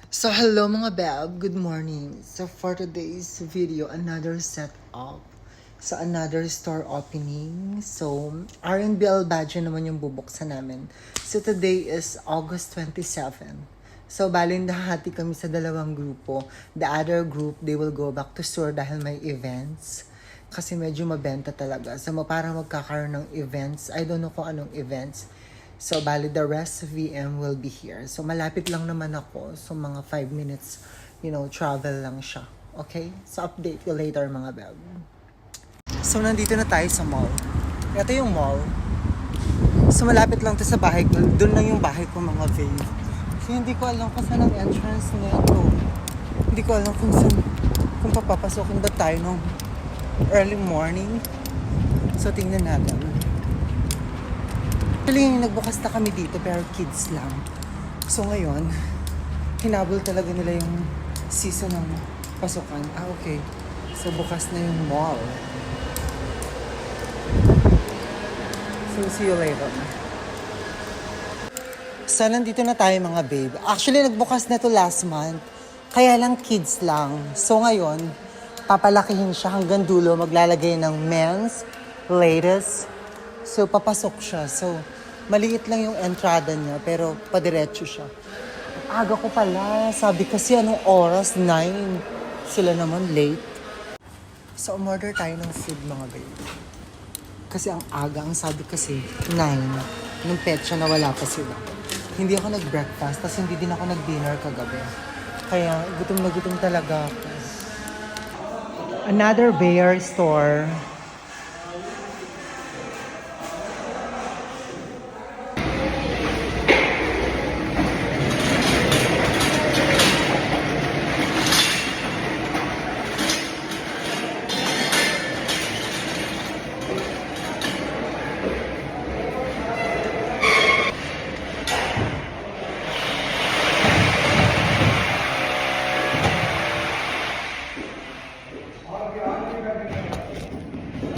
So hello mga beb, good morning. So for today's video, another setup. So another store opening. So R&BL Badge naman yung bubuksan namin. So today is August 27. So baling nahati kami sa dalawang grupo. The other group, they will go back to store dahil may events. Kasi medyo mabenta talaga. So para magkakaroon ng events, I don't know kung anong events. So, bali, the rest of VM will be here. So, malapit lang naman ako. So, mga 5 minutes, travel lang siya. Okay? So, update you later, mga beb. So, nandito na tayo sa mall. Ito yung mall. So, malapit lang to sa bahay ko. Doon lang yung bahay ko, mga babe. So, hindi ko alam kung saan ang entrance nito. Hindi ko alam kung papapasokin ba tayo nung early morning. So, tingnan natin. Actually, nagbukas na kami dito pero kids lang. So ngayon, hinabol talaga nila yung season ng pasukan. Okay. So bukas na yung mall. So see you later. So nandito na tayo mga babe. Actually, nagbukas na to last month. Kaya lang kids lang. So ngayon, papalakihin siya hanggang dulo. Maglalagay ng men's, ladies. So papasok siya. So maliit lang yung entrada niya, pero padiretso siya. Aga ko pala. Sabi kasi anong oras? 9. Sila naman late. So, umorder tayo ng food, mga babe. Kasi ang aga, ang sabi kasi 9. Nung petsa na wala pa sila. Hindi ako nag-breakfast, tapos hindi din ako nag-dinner kagabi. Kaya, gutom na gutom talaga ako. Another bear store.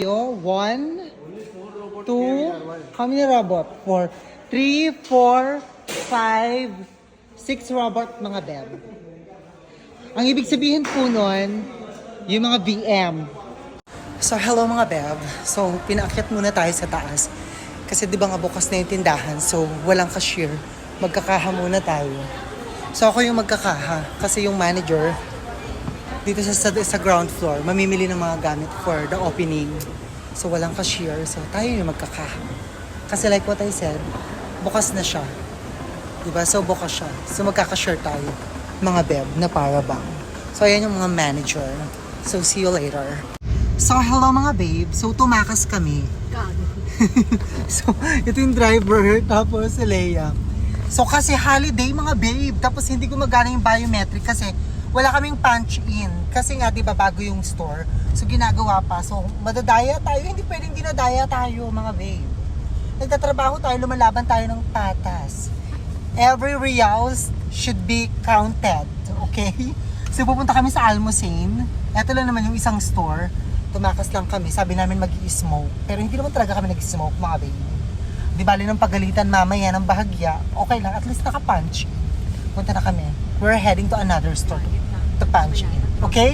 Yo, 1, 2, how many robot? 4, 3, 4, 5, 6 robot mga beb. Ang ibig sabihin po nun, yung mga VM. So hello mga beb. So pinaakyat muna tayo sa taas. Kasi di ba nga bukas na yung tindahan, so walang cashier. Magkakaha muna tayo. So ako yung magkakaha kasi yung manager dito sa ground floor, mamimili ng mga gamit for the opening. So, walang cashier. So, tayo yung magkakaha. Kasi like what I said, bukas na siya. Diba? So, bukas siya. So, magkaka-share tayo. Mga beb na para bang. So, ayan yung mga manager. So, see you later. So, hello mga babe. So, tumakas kami. So, ito yung driver. Tapos, si Leia. So, kasi holiday mga babe. Tapos, hindi gumagana yung biometric kasi wala kaming punch in. Kasi nga, di ba, bago yung store. So, ginagawa pa. So, madadaya tayo. Hindi pwedeng dinadaya tayo, mga babe. Nagtatrabaho tayo, lumalaban tayo ng patas. Every reals should be counted. Okay? So, pupunta kami sa Almocene. Ito lang naman yung isang store. Tumakas lang kami. Sabi namin mag-i-smoke. Pero hindi naman talaga kami nag-smoke, mga babe. Di bali ng pagalitan mamaya ng bahagya. Okay lang, at least naka-punch. Punta na kami. We're heading to another store to punch in. Okay?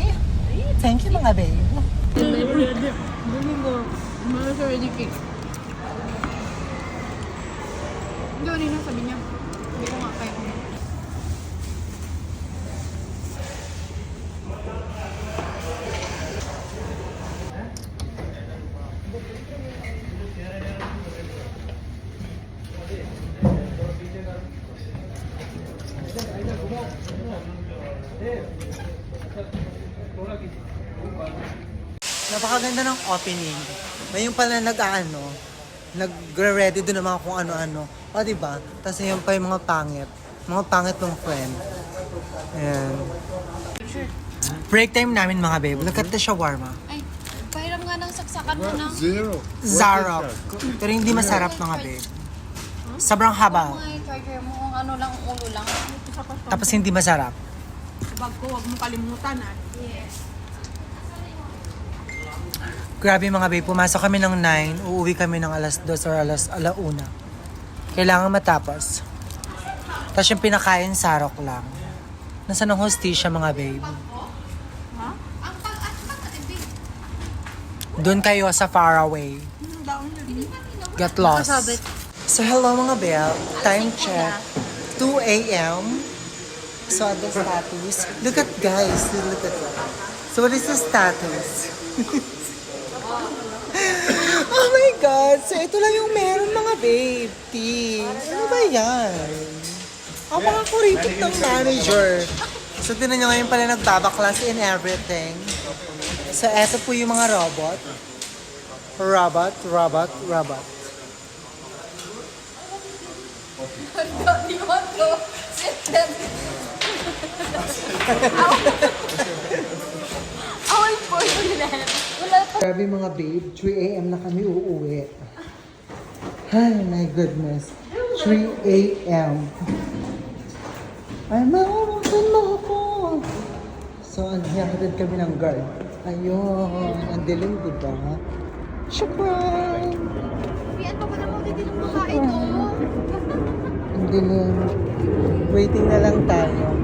Thank you mga babe. Domingo, mahal sa wedding cake. Hindi, ano na sabi niya. Hindi ko nga kaya kung Napakaganda ng opening. Ngayon pala nagre-ready doon ng mga kung ano-ano. O, diba? Tapos yun pa yung mga pangit. Mga pangit ng friend. Ayan. Break time namin mga babe. Look at the shawarma. ay, pahiram nga ng saksakan mo na. Zarok. Pero hindi masarap mga babe. Sobrang haba. Mga charger mo, kung ano lang, ulo lang. Tapos hindi masarap. Bag ko, huwag mo kalimutan ah. Yes. Grabe mga babe, pumasok kami ng 9, uuwi kami ng alas 2 or alas 1. Kailangan matapos. Tapos yung pinakain, sarok lang. Nasaan ang hostisya mga babe? Doon kayo sa far away. Get lost. So hello mga babe. Time check. 2 a.m. So at the status. Look at guys. Look at that. So what is the status? Oh my God! So ito lang yung meron mga babe. Ano ba yan? Ang mga kuripot ng manager. So tinan nyo ngayon pala nagbabaklas in everything. So eto po yung mga robot. Robot. Don't you want to sit down? Awal po yun. Wala pa. Grabe mga babe, 3 a.m. na kami uuwi. Ay, my goodness. 3 a.m. Ay, maurasan mo ako. So, hiyakatid kami ng guard. Ayun, ang dilim, diba? Shukran! Pian pa ba naman dito ng makain mo? Ang dilim. Waiting na lang tayo.